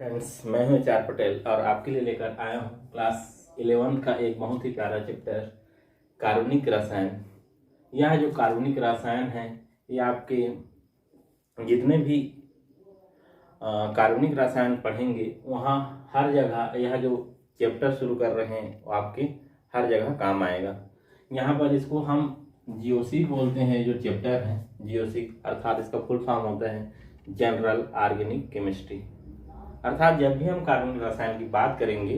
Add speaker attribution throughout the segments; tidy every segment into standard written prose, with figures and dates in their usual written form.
Speaker 1: Friends, मैं हूं चार पटेल और आपके लिए लेकर आया हूं क्लास 11 का एक बहुत ही प्यारा चैप्टर कार्बनिक रसायन। यह जो कार्बनिक रसायन है ये आपके जितने भी कार्बनिक रसायन पढ़ेंगे वहाँ हर जगह यह जो चैप्टर शुरू कर रहे हैं वो आपके हर जगह काम आएगा। यहाँ पर इसको हम जीओसी बोलते हैं। जो चैप्टर है जीओसी अर्थात इसका फुल फॉर्म होता है जनरल ऑर्गेनिक केमिस्ट्री। अर्थात जब भी हम कार्बनिक रसायन की बात करेंगे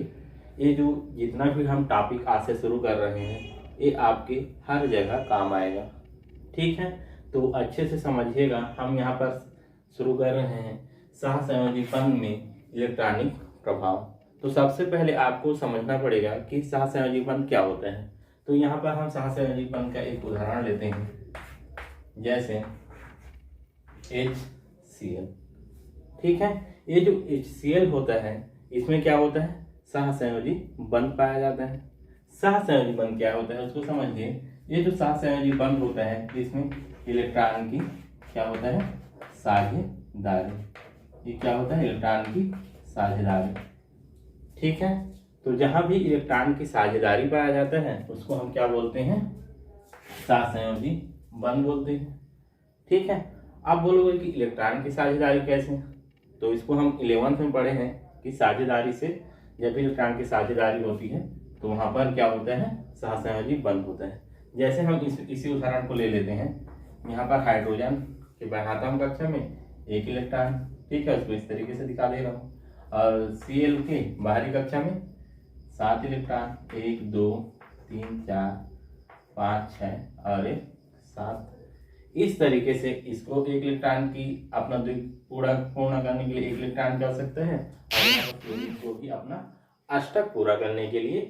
Speaker 1: ये जो जितना भी हम टॉपिक आज से शुरू कर रहे हैं ये आपके हर जगह काम आएगा। ठीक है, तो अच्छे से समझिएगा। हम यहाँ पर शुरू कर रहे हैं सहसंयोजीकरण में इलेक्ट्रॉनिक प्रभाव। तो सबसे पहले आपको समझना पड़ेगा कि सहसंयोजीकरण क्या होता है। तो यहाँ पर हम सहसंयोजीकरण का एक उदाहरण लेते हैं, जैसे HCl। ठीक है, ये जो HCl होता है इसमें क्या होता है, सहसंयोजी बंध पाया जाता है। सहसंयोजी बंध क्या होता है उसको समझिए। ये जो सहसंयोजी बंध होता है इसमें इलेक्ट्रॉन की क्या होता है, साझेदारी। ये क्या होता है, इलेक्ट्रॉन की साझेदारी। ठीक है, तो जहां भी इलेक्ट्रॉन की साझेदारी पाया जाता है उसको हम क्या बोलते हैं, सहसंयोजी बंध बोलते हैं। ठीक है, आप बोलोगे कि इलेक्ट्रॉन की साझेदारी कैसे, तो इसको हम 11th में पढ़े हैं कि साझेदारी से जब भी इलेक्ट्रॉन की साझेदारी होती है तो वहां पर क्या होता है, सहसंयोजी बंध होता है। जैसे हम इसी उदाहरण को ले लेते हैं। यहाँ पर हाइड्रोजन के बाह्यतम कक्षा में एक इलेक्ट्रॉन, ठीक है, उसको इस तरीके से दिखा दे रहा हूँ। और Cl के बाहरी कक्षा में 7 इलेक्ट्रॉन, 1 2 3 4 5 6 और 1 7। इस तरीके से इसको एक इलेक्ट्रॉन की अपना पूर्ण करने के लिए एक इलेक्ट्रॉन की आवश्यकता है और क्लोरीन को भी अपना अष्टक पूरा करने के लिए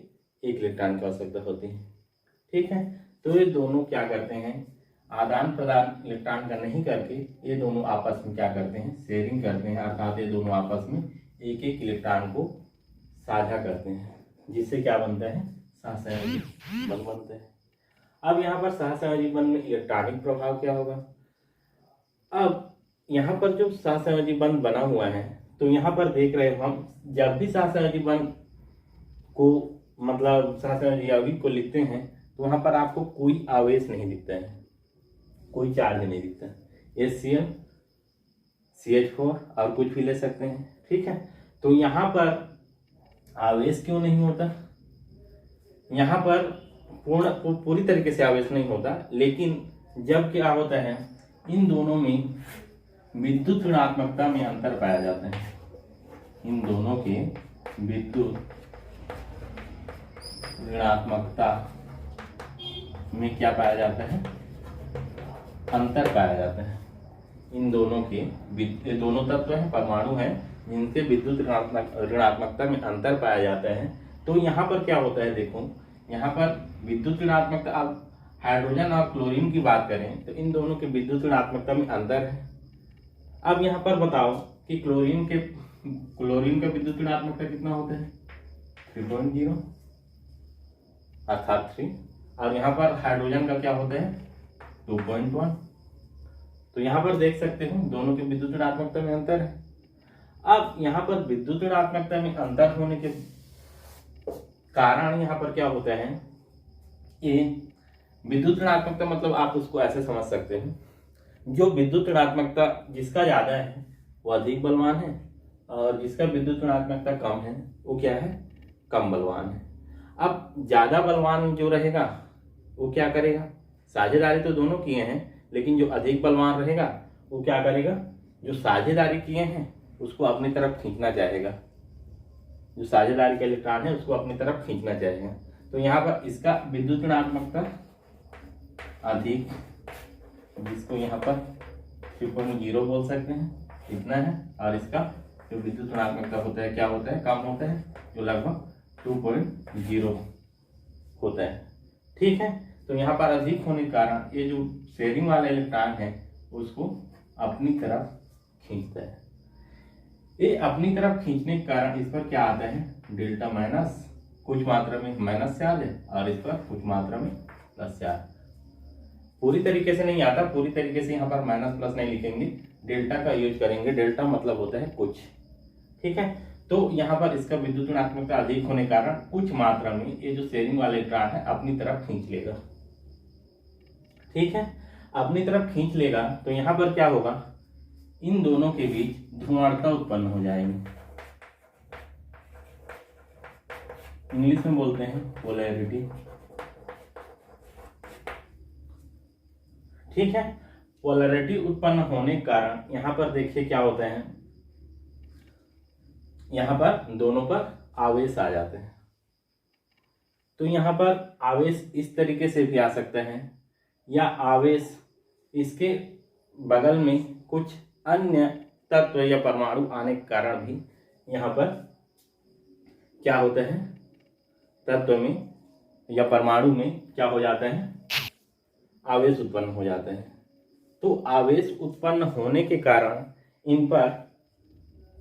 Speaker 1: एक इलेक्ट्रॉन की आवश्यकता होती है। ठीक है, तो ये दोनों क्या करते हैं, आदान प्रदान इलेक्ट्रॉन का नहीं करके ये दोनों आपस में क्या करते हैं, शेयरिंग करते हैं। अर्थात ये दोनों आपस में एक एक इलेक्ट्रॉन को साझा करते हैं, जिससे क्या बनता है, सहसंयोजी बंध बनता है। अब यहाँ पर सहसंयोजी बंध में इलेक्ट्रॉनिक प्रभाव क्या होगा। अब यहाँ पर जो सहसंयोजी बंध बना हुआ है तो यहाँ पर देख रहे हो हम, जब भी सहसंयोजी बंध को मतलब सहसंयोजी यौगिक को लिखते हैं तो वहाँ पर आपको कोई आवेश नहीं दिखता है, कोई चार्ज नहीं दिखता है। HCl CH4 और कुछ भी ले सकते हैं। ठीक है, तो यहाँ पर आवेश क्यों नहीं होता, यहाँ पर पूरी तरीके से आवेश नहीं होता, लेकिन जब क्या होता है, इन दोनों में विद्युत ऋणात्मकता में अंतर पाया जाता है। इन दोनों के विद्युत ऋणात्मकता में क्या पाया जाता है, अंतर पाया जाता है। इन दोनों के दोनों तत्व हैं, परमाणु हैं, जिनके विद्युत ऋणात्मकता में अंतर पाया जाता है। तो यहाँ पर क्या होता है, देखो यहाँ पर विद्युत ऋणात्मकता, अब हाइड्रोजन और क्लोरीन की बात करें तो इन दोनों के विद्युत ऋणात्मकता में अंतर है। अब यहाँ पर बताओ कि क्लोरीन का विद्युत ऋणात्मकता कितना होता है, 3.0 अर्थात 3, और यहाँ पर हाइड्रोजन का क्या होता है, 2.1। तो यहाँ पर देख सकते हो दोनों के विद्युत ऋणात्मकता में अंतर है। अब यहाँ पर विद्युत ऋणात्मकता में अंतर होने के कारण यहाँ पर क्या होता है, ये विद्युत ऋणात्मकता मतलब आप उसको ऐसे समझ सकते हैं, जो विद्युत ऋणात्मकता जिसका ज्यादा है वो अधिक बलवान है और जिसका विद्युत ऋणात्मकता कम है वो क्या है, कम बलवान है। अब ज्यादा बलवान जो रहेगा वो क्या करेगा, साझेदारी तो दोनों किए हैं, लेकिन जो अधिक बलवान रहेगा वो क्या करेगा, जो साझेदारी किए हैं उसको अपनी तरफ खींचना चाहेगा, जो साझेदारी का इलेक्ट्रॉन है उसको अपनी तरफ खींचना चाहेगा। तो यहाँ पर इसका विद्युत ऋणात्मकता अधिक, जिसको यहाँ पर 3.0 बोल सकते हैं, इतना है, और इसका जो विद्युत ऋणात्मकता होता है क्या होता है, कम होता है, जो लगभग 2.0 होता है। ठीक है, तो यहाँ पर अधिक होने के कारण ये जो शेयरिंग वाला इलेक्ट्रॉन है उसको अपनी तरफ खींचता है। ये अपनी तरफ खींचने के कारण इस पर क्या आता है, डेल्टा माइनस, कुछ मात्रा में माइनस चार्ज है और इस पर कुछ मात्रा में प्लस चार्ज। पूरी तरीके से नहीं आता, पूरी तरीके से यहाँ पर माइनस प्लस नहीं लिखेंगे, डेल्टा का यूज करेंगे। डेल्टा मतलब होता है कुछ। ठीक है। तो यहाँ पर इसका विद्युत ऋणात्मकता अधिक होने के कारण कुछ मात्रा में ये जो शेयरिंग वाला इलेक्ट्रॉन है अपनी तरफ खींच लेगा। ठीक है, अपनी तरफ खींच लेगा तो यहाँ पर क्या होगा, इन दोनों के बीच ध्रुवणता उत्पन्न हो जाएगी। इंग्लिश में बोलते हैं पोलैरिटी। ठीक है, पोलैरिटी उत्पन्न होने के कारण यहाँ पर देखिए क्या होता है, यहाँ पर दोनों पर आवेश आ जाते हैं। तो यहाँ पर आवेश इस तरीके से भी आ सकता है, या आवेश इसके बगल में कुछ अन्य तत्व या परमाणु आने के कारण भी यहाँ पर क्या होता है, तत्व में या परमाणु में क्या हो जाता है, आवेश उत्पन्न हो जाते हैं। तो आवेश उत्पन्न होने के कारण इन पर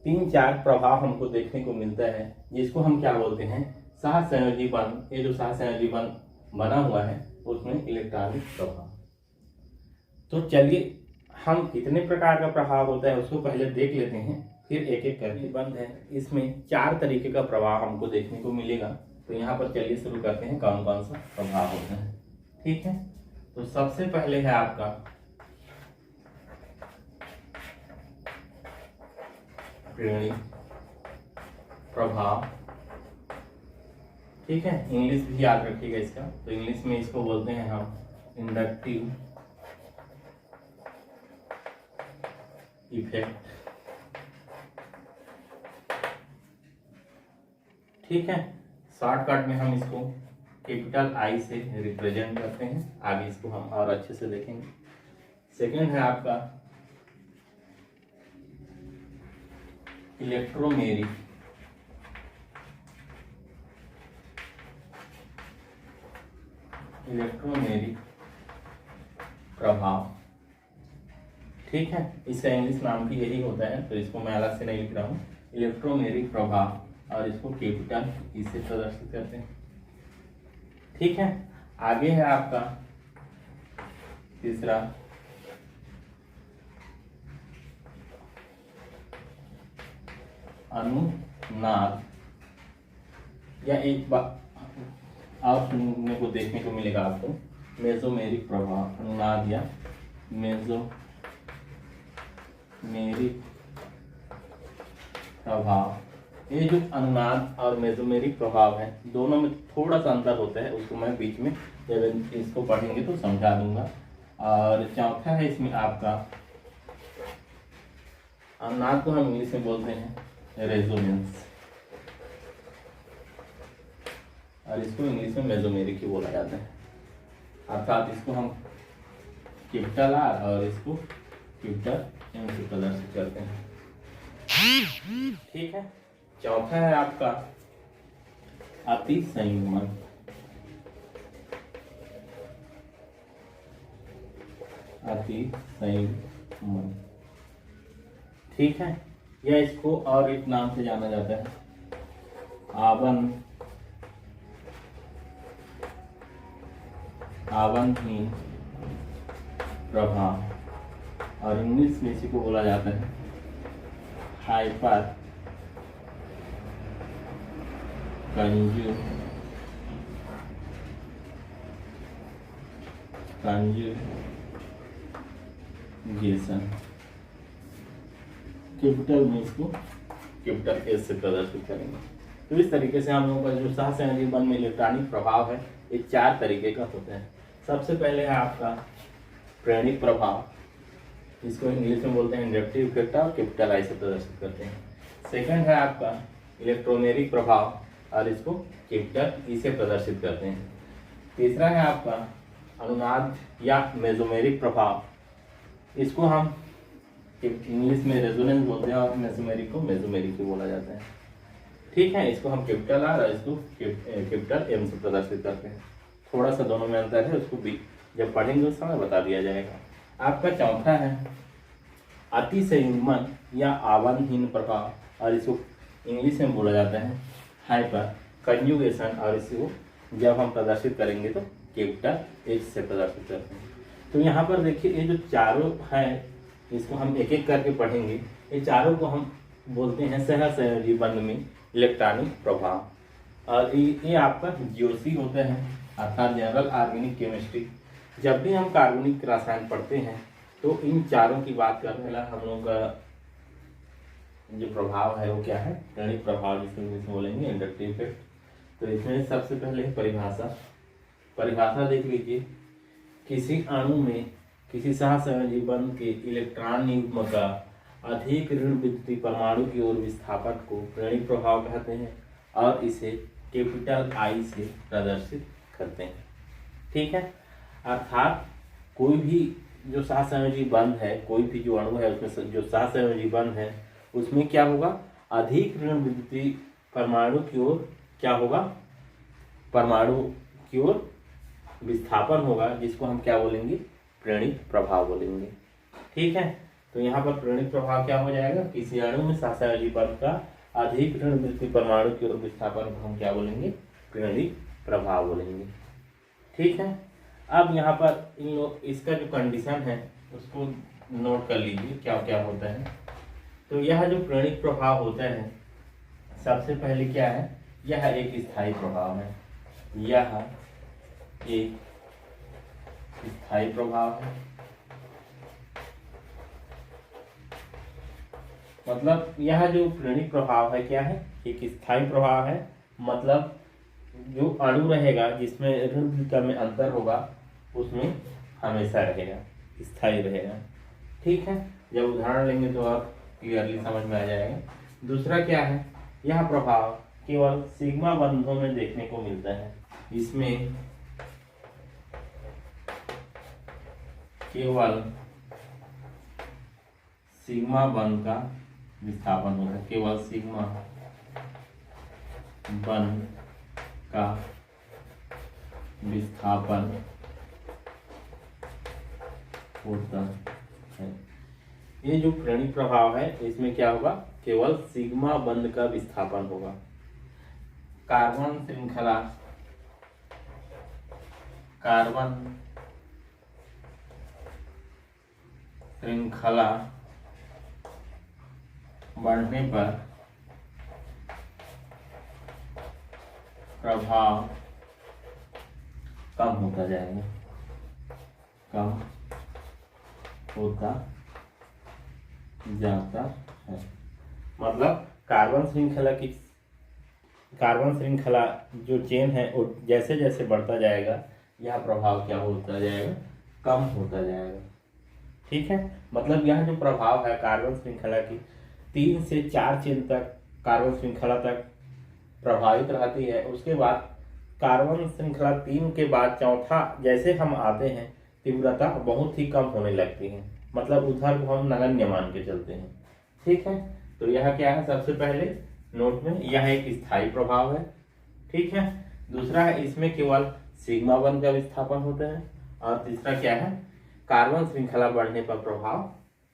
Speaker 1: 3-4 प्रभाव हमको देखने को मिलता है, जिसको हम क्या बोलते हैं, सहसंयोजी बंध। ये जो सहसंयोजी बंध बना हुआ है उसमें इलेक्ट्रॉनिक प्रभाव। तो चलिए हम कितने प्रकार का प्रभाव होता है उसको पहले देख लेते हैं, फिर एक एक करके। बंध है, इसमें 4 तरीके का प्रभाव हमको देखने को मिलेगा। तो यहाँ पर चलिए शुरू करते हैं कौन कौन सा प्रभाव होता है। ठीक है, तो सबसे पहले है आपका प्रेरणी प्रभाव। ठीक है, इंग्लिश भी याद रखिएगा इसका। तो इंग्लिश में इसको बोलते हैं हम इंडक्टिव इफेक्ट। ठीक है, शॉर्टकट में हम इसको कैपिटल आई से रिप्रेजेंट करते हैं। आगे इसको हम और अच्छे से देखेंगे। सेकंड है आपका इलेक्ट्रोमेरिक प्रभाव। ठीक है, इसका इंग्लिश नाम भी यही होता है, तो इसको मैं अलग से नहीं लिख रहा हूँ, इलेक्ट्रोमेरिक प्रभाव, और इसको कैपिटल ई से प्रदर्शित करते हैं। ठीक है, आगे है आपका तीसरा अनुनाद, या एक बात और सुनने को देखने को मिलेगा आपको, मेसोमेरिक प्रभाव। अनुनाद या मेसोमेरिक प्रभाव, ये जो अनुनाद और मेसोमेरिक प्रभाव है दोनों में थोड़ा सा अंतर होता है, उसको मैं बीच में जब इसको पढ़ेंगे तो समझा दूंगा। और चौथा है इसमें आपका अनुनाद को हम इंग्लिश में बोलते हैं रेजोनेंस, और इसको इंग्लिश में मेसोमेरिक ही बोला जाता है। अर्थात इसको हम कैपिटल आर और इसको कैपिटल एम से प्रदर्शित करते हैं। ठीक है, चौथा है आपका अतिसंयुग्मन। अतिसंयुग्मन, ठीक है, या इसको और एक नाम से जाना जाता है आवनहीन प्रभाव, और इंग्लिश में इसी को बोला जाता है हाइपर कंजुगेशन। कैपिटल में इसको कैपिटल एस से प्रदर्शित करेंगे। तो इस तरीके से हम लोगों का जो सहसंयोजी बंध में इलेक्ट्रॉनिक प्रभाव है ये 4 तरीके का होता है। सबसे पहले है आपका प्रेरणिक प्रभाव, इसको इंग्लिश में बोलते हैं इंडक्टिव इफेक्ट, और कैपिटल आई से प्रदर्शित करते हैं। सेकंड है आपका इलेक्ट्रोमेरिक प्रभाव, और इसको कैपिटल ई से प्रदर्शित करते हैं। तीसरा है आपका अनुनाद या मेसोमेरिक प्रभाव, इसको हम इंग्लिश में रेजोनेंस बोलते हैं, और मेसोमेरिक को मेसोमेरिक ही बोला जाता है। ठीक है, इसको हम कैपिटल आर और इसको कैपिटल एम से प्रदर्शित करते हैं। थोड़ा सा दोनों में अंतर है, उसको भी जब पढ़ेंगे उस समय बता दिया जाएगा। आपका चौथा है अतिसंयुग्मन या आवनहीन प्रभाव, और इसको इंग्लिश में बोला जाता है हाइपर कंजुगेशन, और इसको जब हम प्रदर्शित करेंगे तो कैपिटल एच से प्रदर्शित करते हैं। तो यहाँ पर देखिए ये जो चारों हैं इसको हम एक एक करके पढ़ेंगे। ये चारों को हम बोलते हैं सहसंयोजी बंध में इलेक्ट्रॉनिक प्रभाव। और ये आपका जीओसी होता है, अर्थात जनरल ऑर्गेनिक केमिस्ट्री। जब भी हम कार्बनिक रसायन पढ़ते हैं तो इन चारों की बात करने लगा, हम लोग का जो प्रभाव है वो क्या है, रणिक प्रभाव, जिसको इंग्लिश में बोलेंगे इंडक्टिव इफेक्ट। तो इसमें सबसे पहले परिभाषा देख लीजिए। किसी अणु में किसी सहसंयोजी बंध के इलेक्ट्रॉन युग्म का अधिक ऋण विद्युतीय परमाणु की ओर विस्थापन को रणिक प्रभाव कहते हैं और इसे कैपिटल आई से प्रदर्शित करते हैं। ठीक है, अर्थात कोई भी जो सहसंयोजी बंध है, कोई भी जो अणु है उसमें जो सहसंयोजी बंध है उसमें क्या होगा, अधिक ऋण विद्युतीय परमाणु की ओर क्या होगा, परमाणु की ओर विस्थापन होगा, जिसको हम क्या बोलेंगे, प्रेरणिक प्रभाव बोलेंगे। ठीक है, तो यहाँ पर प्रेरणिक प्रभाव क्या हो जाएगा, किसी अणु में सहसंयोजी बंध का अधिक ऋण विद्युतीय परमाणु की ओर विस्थापन को हम क्या बोलेंगे, प्रेरणिक प्रभाव बोलेंगे। ठीक है, अब यहाँ पर इन लोग इसका जो कंडीशन है उसको नोट कर लीजिए क्या क्या होता है। तो यह जो प्रेरणिक प्रभाव होता है, सबसे पहले क्या है, यह एक स्थायी प्रभाव है, यह एक स्थायी प्रभाव है। मतलब यह जो प्रेरणिक प्रभाव है क्या है, एक स्थायी प्रभाव है। मतलब जो अणु रहेगा जिसमें ऋण विद्युता में अंतर होगा उसमें हमेशा रहेगा, स्थायी रहेगा। ठीक है, जब उदाहरण लेंगे तो आप क्लियरली समझ में आ जाएगा। दूसरा क्या है, यह प्रभाव केवल सिग्मा बंधों में देखने को मिलता है, इसमें केवल सिग्मा बंध का विस्थापन होता है, केवल सिग्मा बंध का विस्थापन होता है। ये जो प्रेरणिक प्रभाव है इसमें क्या होगा, केवल सिग्मा बंध का विस्थापन होगा। कार्बन श्रृंखला बढ़ने पर प्रभाव कम होता जाएगा, कम होता जाता है। मतलब कार्बन श्रृंखला जो चेन है वो जैसे जैसे बढ़ता जाएगा यह प्रभाव क्या होता जाएगा, कम होता जाएगा। ठीक है, मतलब यह जो प्रभाव है कार्बन श्रृंखला की 3 से 4 चेन तक कार्बन श्रृंखला तक प्रभावित रहती है। उसके बाद कार्बन श्रृंखला 3 के बाद चौथा जैसे हम आते हैं तीव्रता बहुत ही कम होने लगती है, मतलब उधर को हम नगण्य मान के चलते हैं। ठीक है, तो यह क्या है, सबसे पहले नोट में यह एक स्थायी प्रभाव है। ठीक है, दूसरा है इसमें केवल सिग्मा बंध का विस्थापन होता है। और तीसरा क्या है, कार्बन श्रृंखला बढ़ने पर प्रभाव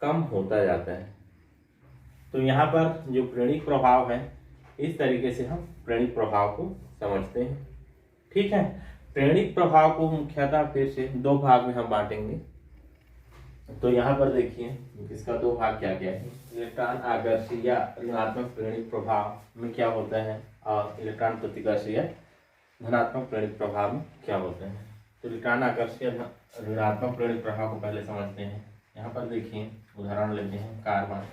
Speaker 1: कम होता जाता है। तो यहाँ पर जो प्रेरणिक प्रभाव है इस तरीके से हम प्रेरणिक प्रभाव को समझते हैं। ठीक है, प्रेरणिक प्रभाव को मुख्यतः फिर से 2 भाग में हम बांटेंगे। तो यहाँ पर देखिए इसका 2 भाग क्या क्या है, इलेक्ट्रॉन आकर्षी या ऋणात्मक प्रेरणिक प्रभाव में क्या होता है और इलेक्ट्रॉन प्रतिकर्षी या धनात्मक प्रेरणिक प्रभाव में क्या होता है। तो इलेक्ट्रॉन आकर्षी या ऋणात्मक प्रेरणिक प्रभाव को पहले समझते हैं। यहाँ पर देखिए उदाहरण लेते हैं, carbon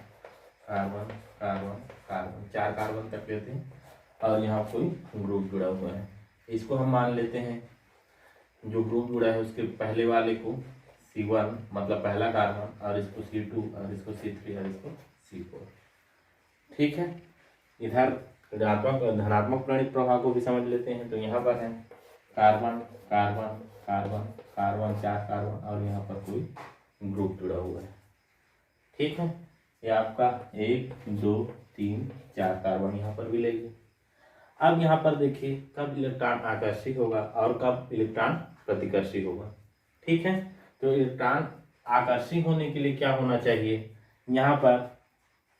Speaker 1: carbon carbon carbon 4 carbon तक लेते हैं और यहाँ कोई ग्रुप जुड़ा हुआ है, इसको हम मान लेते हैं जो ग्रुप जुड़ा है उसके पहले वाले को C1 मतलब पहला कार्बन, और इसको C2 और इसको C3 और इसको C4। ठीक है, इधर धनात्मक प्रेरणिक प्रभाव को भी समझ लेते हैं। तो यहाँ पर है carbon carbon carbon carbon 4 carbon और यहाँ पर कोई ग्रुप जुड़ा हुआ है। ठीक है, ये आपका 1 2 3 4 कार्बन यहाँ पर भी लेंगे। अब यहाँ पर देखिए कब इलेक्ट्रॉन आकर्षी होगा और कब इलेक्ट्रॉन प्रतिकर्षी होगा। ठीक है, तो इलेक्ट्रॉन आकर्षी होने के लिए क्या होना चाहिए, यहाँ पर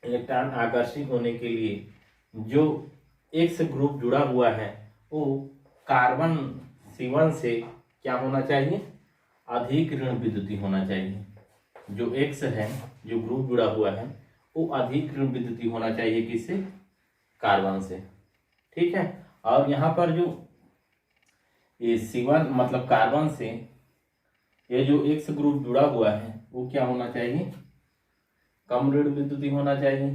Speaker 1: इलेक्ट्रॉन आकर्षी होने के लिए जो X ग्रुप जुड़ा हुआ है वो कार्बन C1 से क्या होना चाहिए, अधिक ऋण विद्युतीय होना चाहिए। जो X है जो ग्रुप जुड़ा हुआ है वो अधिक ऋण विद्युतीय होना चाहिए किससे, कार्बन से। ठीक है, और यहाँ पर जो ये C1 मतलब कार्बन से ये जो X ग्रुप जुड़ा हुआ है वो क्या होना चाहिए, कम ऋण विद्युतीय होना चाहिए।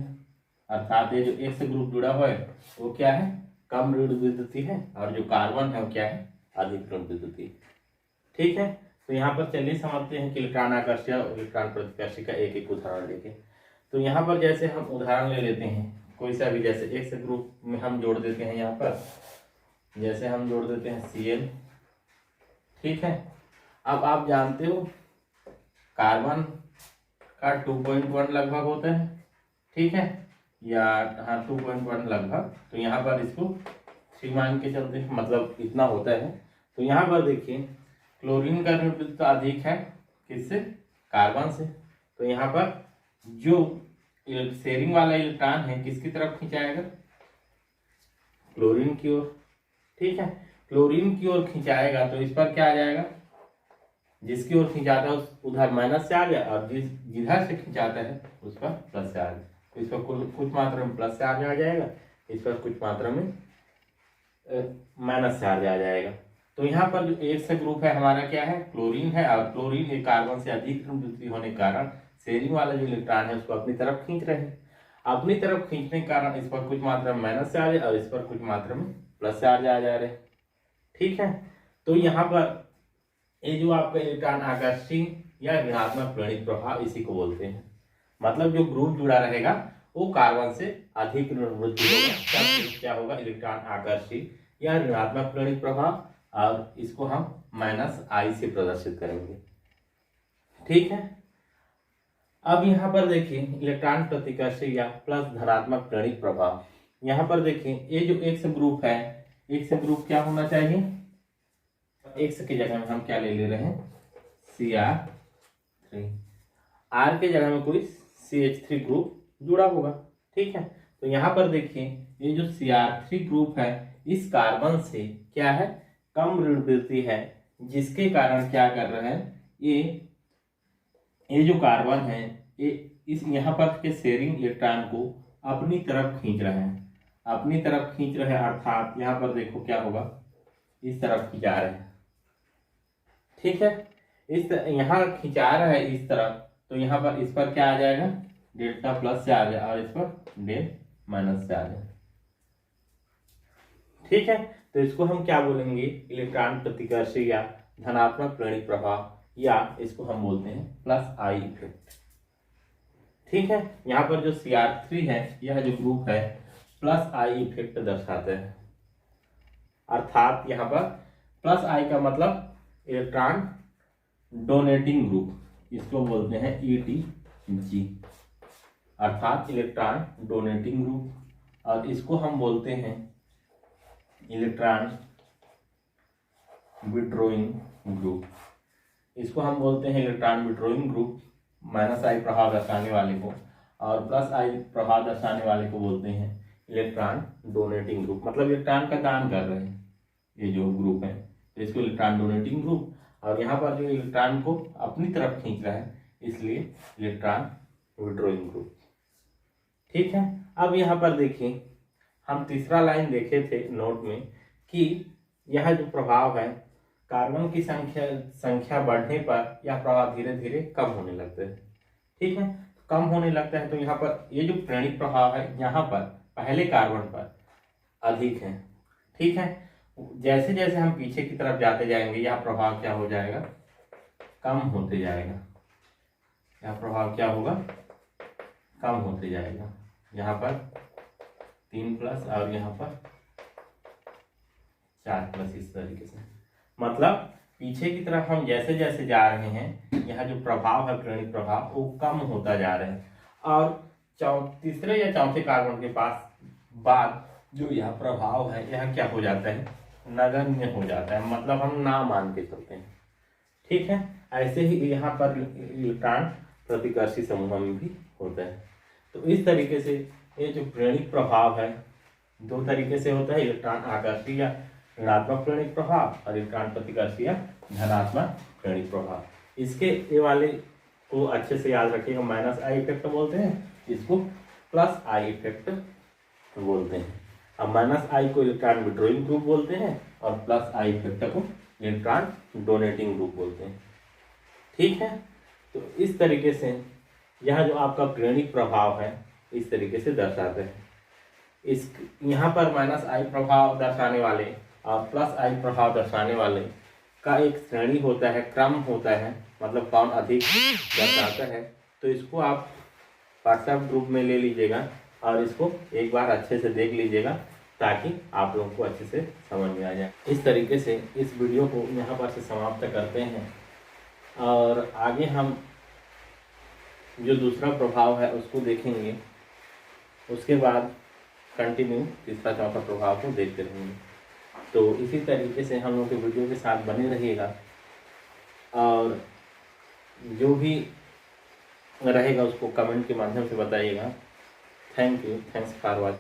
Speaker 1: अर्थात ये जो X ग्रुप जुड़ा हुआ है वो क्या है, कम ऋण विद्युतीय है, और जो कार्बन है वो क्या है, अधिक ऋण विद्युतीय। ठीक है, तो यहाँ पर चलिए समझते हैं कि इलेक्ट्रॉन आकर्षण और इलेक्ट्रॉन प्रतिकर्षण का एक एक उदाहरण लेके। तो यहाँ पर जैसे हम उदाहरण ले लेते हैं कोई सा भी, जैसे X ग्रुप में हम जोड़ देते हैं, यहाँ पर जैसे हम जोड़ देते हैं Cl। ठीक है, अब आप जानते हो कार्बन का 2.1 लगभग होता है, ठीक है, या हाँ 2.1 लगभग, तो यहाँ पर इसको 3 मान के चलते हैं, मतलब इतना होता है। तो यहाँ पर देखिए क्लोरीन का ऋण विद्युत अधिक है किससे, कार्बन से। तो यहाँ पर जो शेयरिंग वाला इलेक्ट्रॉन है किसकी तरफ खिंचाएगा, क्लोरीन की ओर। ठीक है, क्लोरीन की ओर खिंचाएगा तो इस पर क्या आ जाएगा, जिसकी ओर खिंचाता है उस उधर माइनस से आ गया, और जिधर से खिंचाता है उस पर प्लस से आ गया। तो इस पर कुछ मात्रा में प्लस चार्ज आ जाएगा, इस पर कुछ मात्रा में माइनस चार्ज आ जाएगा। तो यहाँ पर जो X ग्रुप है हमारा क्या है, क्लोरीन है, और क्लोरीन एक कार्बन से अधिक ऋण विद्युतीय होने के कारण शेयरिंग वाला जो इलेक्ट्रॉन है उसको अपनी तरफ खींच रहे हैं। अपनी तरफ खींचने के कारण इस पर कुछ मात्रा में माइनस चार्ज और इस पर कुछ मात्रा में प्लस चार्ज आ जा रहे हैं। ठीक है, तो यहाँ पर ये जो आपका इलेक्ट्रॉन आकर्षण या ऋणात्मक प्रेरित प्रभाव इसी को बोलते हैं। मतलब जो ग्रुप जुड़ा रहेगा वो कार्बन से अधिक ऋण विद्युतीय होगा, क्या होगा, इलेक्ट्रॉन आकर्षण या ऋणात्मक प्रेरित प्रभाव, और इसको हम -I से प्रदर्शित करेंगे। ठीक है, अब यहाँ पर देखिए इलेक्ट्रॉन प्रतिकर्षण या प्लस धनात्मक प्रेरित प्रभाव। यहाँ पर देखिए ये जो X ग्रुप है, X ग्रुप क्या होना चाहिए, X की जगह में हम क्या ले रहे हैं, Cr3, R के जगह में कोई CH3 ग्रुप जुड़ा होगा। ठीक है, तो यहाँ पर देखिए ये जो Cr3 ग्रुप है इस कार्बन से क्या है, कम ऋण विद्युतीय है, जिसके कारण क्या कर रहे हैं, ये जो कार्बन है ये इस यहाँ पर के शेयरिंग इलेक्ट्रॉन को अपनी तरफ खींच रहे हैं, अपनी तरफ खींच रहे हैं, अर्थात यहाँ पर देखो क्या होगा, इस तरफ खिंचा रहे हैं। ठीक है, इस यहाँ खिंचा रहा है इस तरफ, तो यहाँ पर इस पर क्या आ जाएगा, डेल्टा प्लस से आ जाए, और इस पर डेल माइनस से आ जाए। ठीक है, तो इसको हम क्या बोलेंगे, इलेक्ट्रॉन प्रतिकर्षण या धनात्मक प्रेरित प्रभाव, या इसको हम बोलते हैं +I इफेक्ट। ठीक है, यहाँ पर जो Cr3 है यह जो ग्रुप है +I इफेक्ट दर्शाते हैं, अर्थात यहाँ पर +I का मतलब इलेक्ट्रॉन डोनेटिंग ग्रुप, इसको बोलते हैं EDG, अर्थात इलेक्ट्रॉन डोनेटिंग ग्रुप, और इसको हम बोलते हैं इलेक्ट्रॉन विड्रॉइंग ग्रुप, इसको हम बोलते हैं इलेक्ट्रॉन विड्रॉइंग ग्रुप। -I प्रभाव दर्शाने वाले को और +I प्रभाव दर्शाने वाले को बोलते हैं इलेक्ट्रॉन डोनेटिंग ग्रुप, मतलब इलेक्ट्रॉन का दान कर रहे हैं ये जो ग्रुप है, तो इसको इलेक्ट्रॉन डोनेटिंग ग्रुप, और यहाँ पर जो इलेक्ट्रॉन को अपनी तरफ खींच रहा है इसलिए इलेक्ट्रॉन विड्रॉइंग ग्रुप। ठीक है, अब यहाँ पर देखिए हम तीसरा लाइन देखे थे नोट में कि यह जो प्रभाव है कार्बन की संख्या बढ़ने पर यह प्रभाव धीरे धीरे कम होने लगता है। ठीक है, कम होने लगता है, तो यहाँ पर ये जो प्रेरित प्रभाव है यहाँ पर पहले कार्बन पर अधिक है। ठीक है, जैसे जैसे हम पीछे की तरफ जाते जाएंगे यह प्रभाव क्या हो जाएगा, कम होते जाएगा, यह प्रभाव क्या होगा, कम होते जाएगा। यहाँ पर 3+ और यहाँ पर 4+, इस तरीके से, मतलब पीछे की तरफ हम जैसे जैसे जा रहे हैं यह जो प्रभाव है प्रेरित प्रभाव वो कम होता जा रहा है, और तीसरे या चौथे कार्बन के पास बाद जो यह प्रभाव है यह क्या हो जाता है, नगण्य हो जाता है, मतलब हम ना मान के चलते हैं। ठीक है, ऐसे ही यहाँ पर इलेक्ट्रॉन प्रतिकर्षी समूह में भी होता है। तो इस तरीके से ये जो प्रेरित प्रभाव है दो तरीके से होता है, इलेक्ट्रॉन आकर्षी या ऋणात्मक प्रेरित प्रभाव और इलेक्ट्रॉन प्रतिकर्षी या धनात्मक प्रेरित प्रभाव। इसके ये वाले को अच्छे से याद रखिएगा, -I इफेक्ट बोलते हैं, इसको प्लस आई इफेक्ट बोलते हैं। अब माइनस आई को इलेक्ट्रॉन विड्रॉइंग ग्रुप बोलते हैं और प्लस आई इफेक्ट को इलेक्ट्रॉन डोनेटिंग ग्रुप बोलते हैं। ठीक है, तो इस तरीके से यह जो आपका किरणिक प्रभाव है इस तरीके से दर्शाते हैं। इस यहाँ पर माइनस आई प्रभाव दर्शाने वाले और प्लस आई प्रभाव दर्शाने वाले का एक श्रेणी होता है, क्रम होता है, मतलब कौन अधिक दर्शाता है। तो इसको आप व्हाट्सएप ग्रुप में ले लीजिएगा और इसको एक बार अच्छे से देख लीजिएगा ताकि आप लोगों को अच्छे से समझ में आ जाए। इस तरीके से इस वीडियो को यहाँ पर से समाप्त करते हैं और आगे हम जो दूसरा प्रभाव है उसको देखेंगे, उसके बाद कंटिन्यू तीसरा चौथा प्रभाव को देखते रहेंगे। तो इसी तरीके से हम लोग के वीडियो के साथ बने रहिएगा और जो भी रहेगा उसको कमेंट के माध्यम से बताइएगा। Thank you, thanks for watching.